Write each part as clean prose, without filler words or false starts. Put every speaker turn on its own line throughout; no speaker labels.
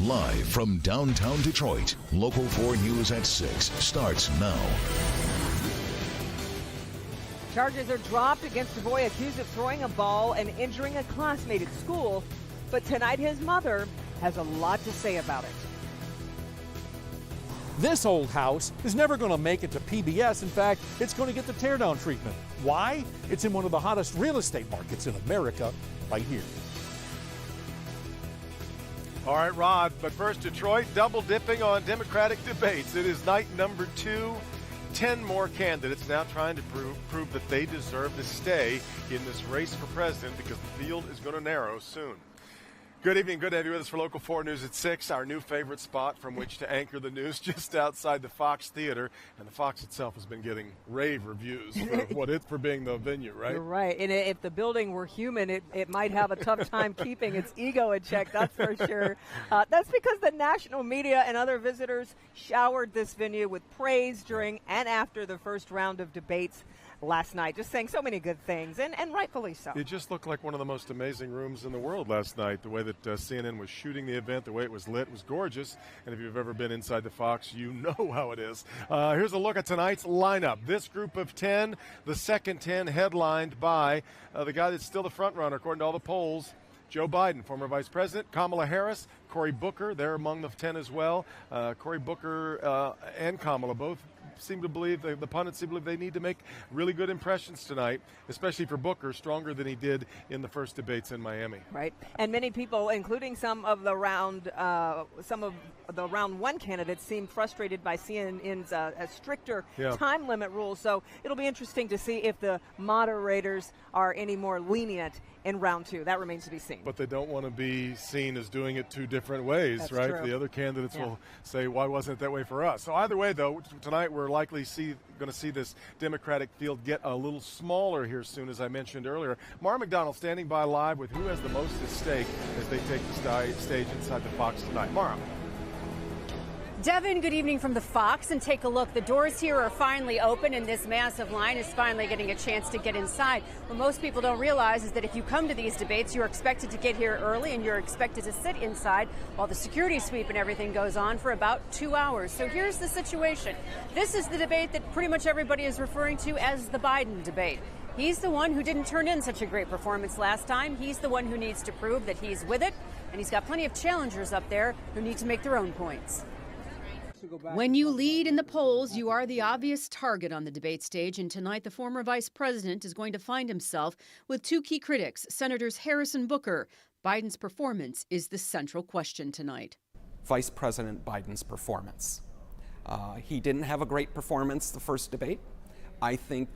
Live from downtown Detroit, Local 4 News at 6 starts now.
Charges are dropped against a boy accused of throwing a ball and injuring a classmate at school. But tonight his mother has a lot to say about it.
This old house is never going to make it to PBS. In fact, it's going to get the teardown treatment. Why? It's in one of the hottest real estate markets in America, right here.
All right, Rod, but first, Detroit double dipping on Democratic debates. It is night number 2. 10 more candidates now trying to prove that they deserve to stay in this race for president because the field is going to narrow soon. Good evening. Good to have you with us for Local 4 News at 6, our new favorite spot from which to anchor the news just outside the Fox Theater. And the Fox itself has been getting rave reviews for being the venue, right?
You're right. And if the building were human, it might have a tough time keeping its ego in check, that's for sure. That's because the national media and other visitors showered this venue with praise during and after the first round of debates last night, just saying so many good things, and rightfully so.
It just looked like one of the most amazing rooms in the world last night. The way that CNN was shooting the event, the way it was lit was gorgeous. And if you've ever been inside the Fox, you know how it is. Here's a look at tonight's lineup. This group of 10, the second 10 headlined by the guy that's still the front runner according to all the polls, Joe Biden, former vice president, Kamala Harris, Cory Booker, they're among the 10 as well. Cory Booker and Kamala both seem to believe, the pundits seem to believe they need to make really good impressions tonight, especially for Booker, stronger than he did in the first debates in Miami.
Right, and many people, including some of the round one candidates, seem frustrated by CNN's stricter time limit rules. So it'll be interesting to see if the moderators are any more lenient in round 2. That remains to be seen.
But they don't want to be seen as doing it two different ways.
That's
right?
True.
The other candidates will say, why wasn't it that way for us? So either way, though, tonight we're likely going to see this Democratic field get a little smaller here soon, as I mentioned earlier. Mara McDonald standing by live with who has the most at stake as they take the stage inside the Fox tonight. Mara.
Devin, good evening from the Fox, and take a look. The doors here are finally open, and this massive line is finally getting a chance to get inside. What most people don't realize is that if you come to these debates, you're expected to get here early, and you're expected to sit inside while the security sweep and everything goes on for about 2 hours. So here's the situation. This is the debate that pretty much everybody is referring to as the Biden debate. He's the one who didn't turn in such a great performance last time. He's the one who needs to prove that he's with it, and he's got plenty of challengers up there who need to make their own points.
When you lead in the polls, you are the obvious target on the debate stage, and tonight the former vice president is going to find himself with 2 key critics, Senators Harris and Booker. Biden's performance is the central question tonight.
Vice President Biden's performance. He didn't have a great performance the first debate. I think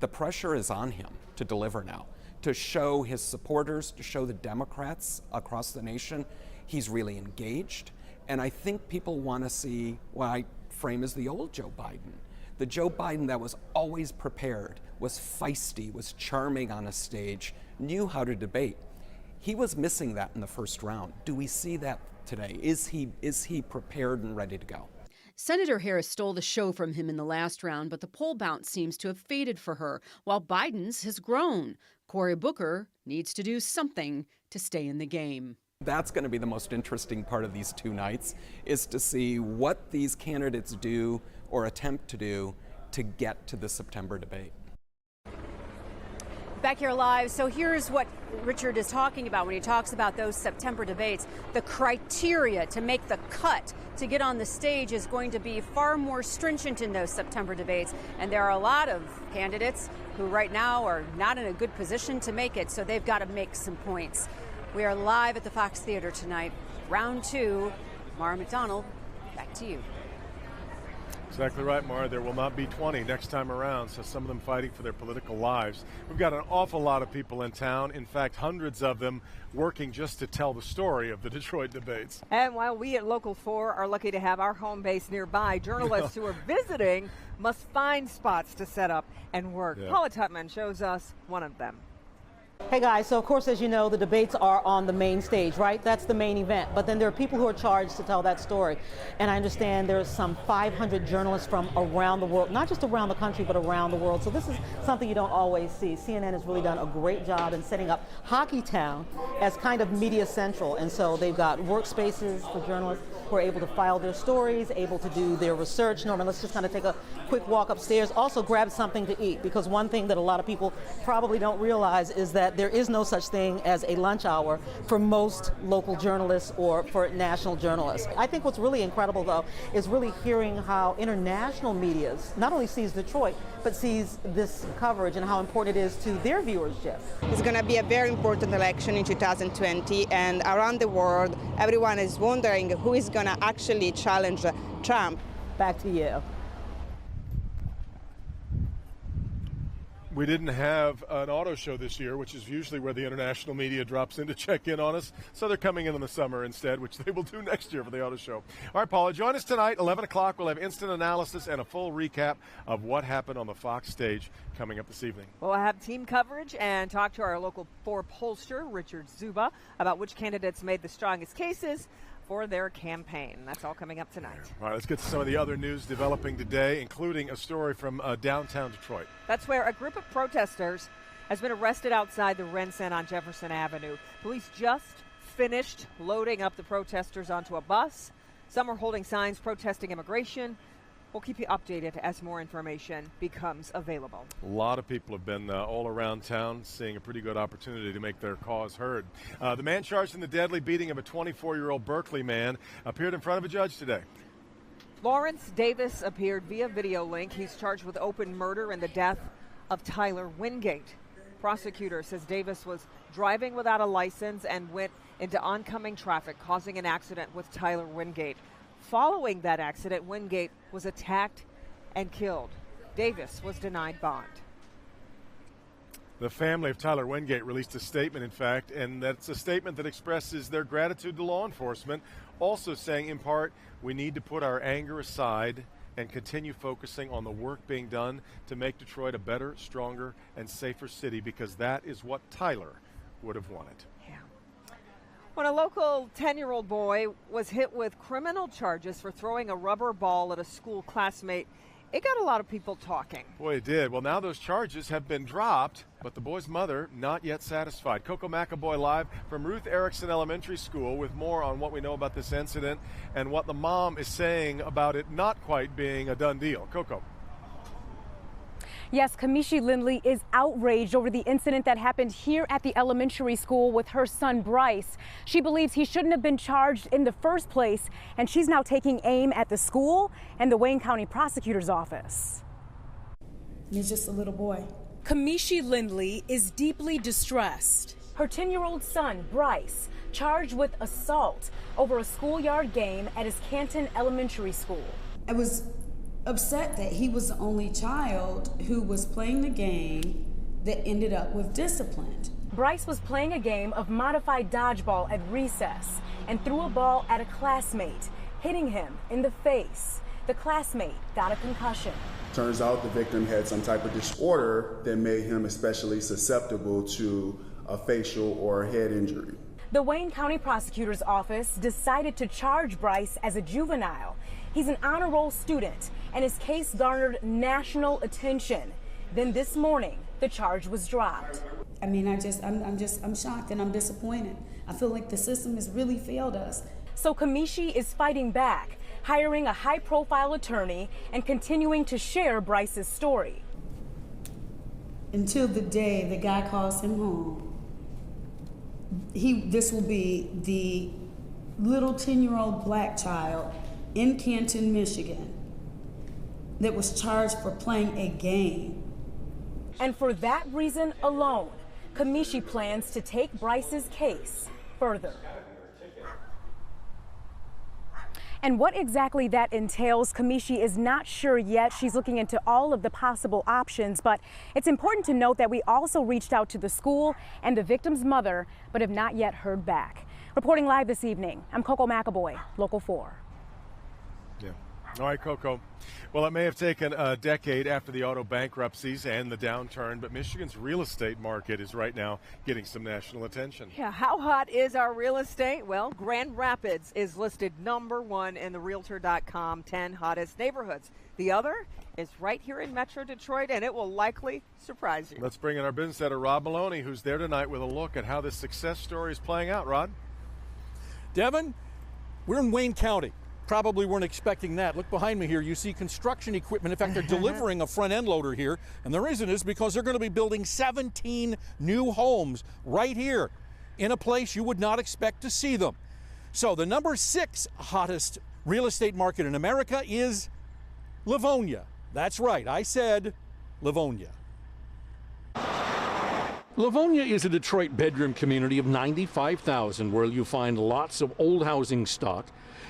the pressure is on him to deliver now, to show his supporters, to show the Democrats across the nation he's really engaged. And I think people want to see what I frame as the old Joe Biden. The Joe Biden that was always prepared, was feisty, was charming on a stage, knew how to debate. He was missing that in the first round. Do we see that today? Is he prepared and ready to go?
Senator Harris stole the show from him in the last round, but the poll bounce seems to have faded for her, while Biden's has grown. Cory Booker needs to do something to stay in the game.
That's going to be the most interesting part of these 2 nights, is to see what these candidates do or attempt to do to get to the September debate.
Back here live, so here's what Richard is talking about when he talks about those September debates. The criteria to make the cut to get on the stage is going to be far more stringent in those September debates. And there are a lot of candidates who right now are not in a good position to make it, so they've got to make some points. We are live at the Fox Theater tonight. Round 2. Mara McDonald, back to you.
Exactly right, Mara. There will not be 20 next time around, so some of them fighting for their political lives. We've got an awful lot of people in town. In fact, hundreds of them working just to tell the story of the Detroit debates.
And while we at Local 4 are lucky to have our home base nearby, journalists who are visiting must find spots to set up and work. Paula Tutman shows us one of them.
Hey guys, so of course, as you know, the debates are on the main stage, right? That's the main event. But then there are people who are charged to tell that story. And I understand there's some 500 journalists from around the world, not just around the country, but around the world. So this is something you don't always see. CNN has really done a great job in setting up Hockeytown as kind of media central. And so they've got workspaces for journalists who are able to file their stories, able to do their research. Norman, let's just kind of take a quick walk upstairs. Also grab something to eat, because one thing that a lot of people probably don't realize is that there is no such thing as a lunch hour for most local journalists or for national journalists. I think what's really incredible, though, is really hearing how international medias not only sees Detroit, but sees this coverage and how important it is to their viewership.
It's going to be a very important election in 2020, and around the world, everyone is wondering who is going to actually challenge Trump.
Back to you.
We didn't have an auto show this year, which is usually where the international media drops in to check in on us. So they're coming in the summer instead, which they will do next year for the auto show. All right, Paula, join us tonight, 11 o'clock. We'll have instant analysis and a full recap of what happened on the Fox stage coming up this evening.
We'll have team coverage and talk to our local 4 pollster, Richard Zuba, about which candidates made the strongest cases for their campaign. That's all coming up tonight.
All right, let's get to some of the other news developing today, including a story from downtown Detroit.
That's where a group of protesters has been arrested outside the RenCen on Jefferson Avenue. Police just finished loading up the protesters onto a bus. Some are holding signs protesting immigration. We'll keep you updated as more information becomes available.
A lot of people have been all around town seeing a pretty good opportunity to make their cause heard. The man charged in the deadly beating of a 24-year-old Berkeley man appeared in front of a judge today.
Lawrence Davis appeared via video link. He's charged with open murder in the death of Tyler Wingate. Prosecutor says Davis was driving without a license and went into oncoming traffic, causing an accident with Tyler Wingate. Following that accident, Wingate was attacked and killed. Davis was denied bond.
The family of Tyler Wingate released a statement, in fact, and that's a statement that expresses their gratitude to law enforcement, also saying, in part, we need to put our anger aside and continue focusing on the work being done to make Detroit a better, stronger, and safer city, because that is what Tyler would have wanted.
When a local 10-year-old boy was hit with criminal charges for throwing a rubber ball at a school classmate, it got a lot of people talking.
Boy, it did. Well, now those charges have been dropped, but the boy's mother not yet satisfied. Coco McAboy live from Ruth Erickson Elementary School with more on what we know about this incident and what the mom is saying about it not quite being a done deal. Coco.
Yes, Kamishi Lindley is outraged over the incident that happened here at the elementary school with her son Bryce. She believes he shouldn't have been charged in the first place, and she's now taking aim at the school and the Wayne County Prosecutor's Office.
He's just a little boy.
Kamishi Lindley is deeply distressed. Her 10-year-old son, Bryce, charged with assault over a schoolyard game at his Canton Elementary School.
I was upset that he was the only child who was playing the game that ended up with discipline.
Bryce was playing a game of modified dodgeball at recess and threw a ball at a classmate, hitting him in the face. The classmate got a concussion.
Turns out the victim had some type of disorder that made him especially susceptible to a facial or head injury.
The Wayne County Prosecutor's Office decided to charge Bryce as a juvenile. He's an honor roll student, and his case garnered national attention. Then this morning, the charge was dropped.
I mean, I'm shocked and I'm disappointed. I feel like the system has really failed us.
So Kamishi is fighting back, hiring a high-profile attorney and continuing to share Bryce's story.
Until the day the guy calls him home, this will be the little 10-year-old black child in Canton, Michigan, that was charged for playing a game.
And for that reason alone, Kamishi plans to take Bryce's case further. And what exactly that entails, Kamishi is not sure yet. She's looking into all of the possible options, but it's important to note that we also reached out to the school and the victim's mother, but have not yet heard back. Reporting live this evening, I'm Coco McAboy, Local 4.
Yeah. All right, Coco. Well, it may have taken a decade after the auto bankruptcies and the downturn, but Michigan's real estate market is right now getting some national attention.
Yeah, how hot is our real estate? Well, Grand Rapids is listed #1 in the Realtor.com 10 hottest neighborhoods. The other is right here in Metro Detroit, and it will likely surprise you.
Let's bring in our business editor, Rod Maloney, who's there tonight with a look at how this success story is playing out. Rod?
Devin, we're in Wayne County. Probably weren't expecting that. Look behind me here. You see construction equipment. In fact, they're delivering a front end loader here. And the reason is because they're going to be building 17 new homes right here in a place you would not expect to see them. So the number 6 hottest real estate market in America is Livonia. That's right. I said Livonia. Livonia is a Detroit bedroom community of 95,000 where you find lots of old housing stock.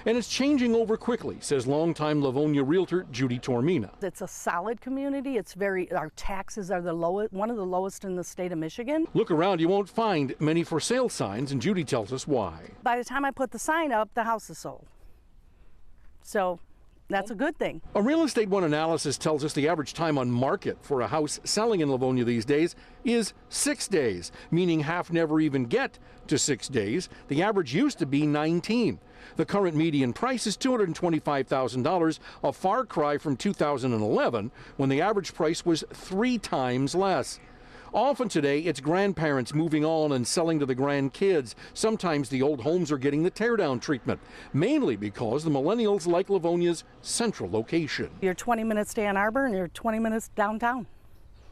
And it's changing over quickly, says longtime Livonia realtor Judy Tormina.
It's a solid community. Our taxes are the lowest, one of the lowest in the state of Michigan.
Look around, you won't find many for sale signs, and Judy tells us why.
By the time I put the sign up, the house is sold. So that's a good thing.
A Real Estate One analysis tells us the average time on market for a house selling in Livonia these days is 6 days, meaning half never even get to 6 days. The average used to be 19. The current median price is $225,000, a far cry from 2011, when the average price was 3 times less. Often today, it's grandparents moving on and selling to the grandkids. Sometimes the old homes are getting the teardown treatment, mainly because the millennials like Livonia's central location.
You're 20 minutes to Ann Arbor and you're 20 minutes downtown.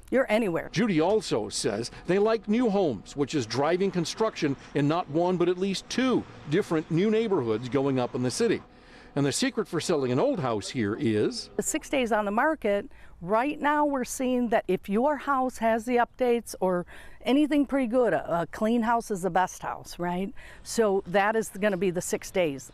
You're anywhere.
Judy also says they like new homes, which is driving construction in not one but at least 2 different new neighborhoods going up in the city. And the secret for selling an old house here is?
The 6 days on the market, right now we're seeing that if your house has the updates or anything pretty good, a clean house is the best house, right? So that is going to be the 6 days.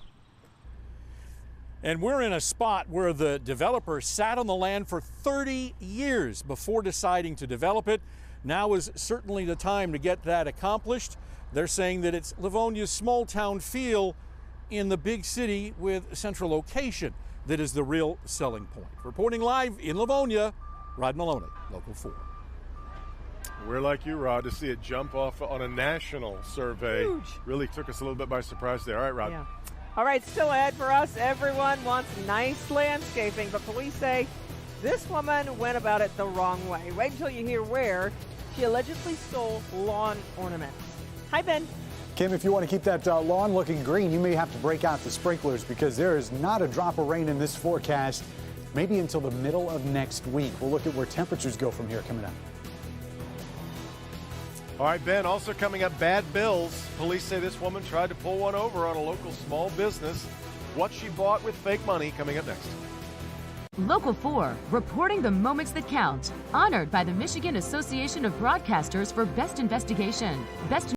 And we're in a spot where the developer sat on the land for 30 years before deciding to develop it. Now is certainly the time to get that accomplished. They're saying that it's Livonia's small town feel in the big city with central location that is the real selling point. Reporting live in Livonia, Rod Maloney, Local 4.
We're like you, Rod, to see it jump off on a national survey.
Huge.
Really took us a little bit by surprise there. All right, Rod.
Yeah. All right, still ahead for us. Everyone wants nice landscaping, but police say this woman went about it the wrong way. Wait until you hear where she allegedly stole lawn ornaments. Hi, Ben.
Kim, if you want to keep that lawn looking green, you may have to break out the sprinklers because there is not a drop of rain in this forecast, maybe until the middle of next week. We'll look at where temperatures go from here coming up.
All right, Ben, also coming up, bad bills. Police say this woman tried to pull one over on a local small business. What she bought with fake money, coming up next.
Local 4, reporting the moments that count. Honored by the Michigan Association of Broadcasters for Best Investigation. Best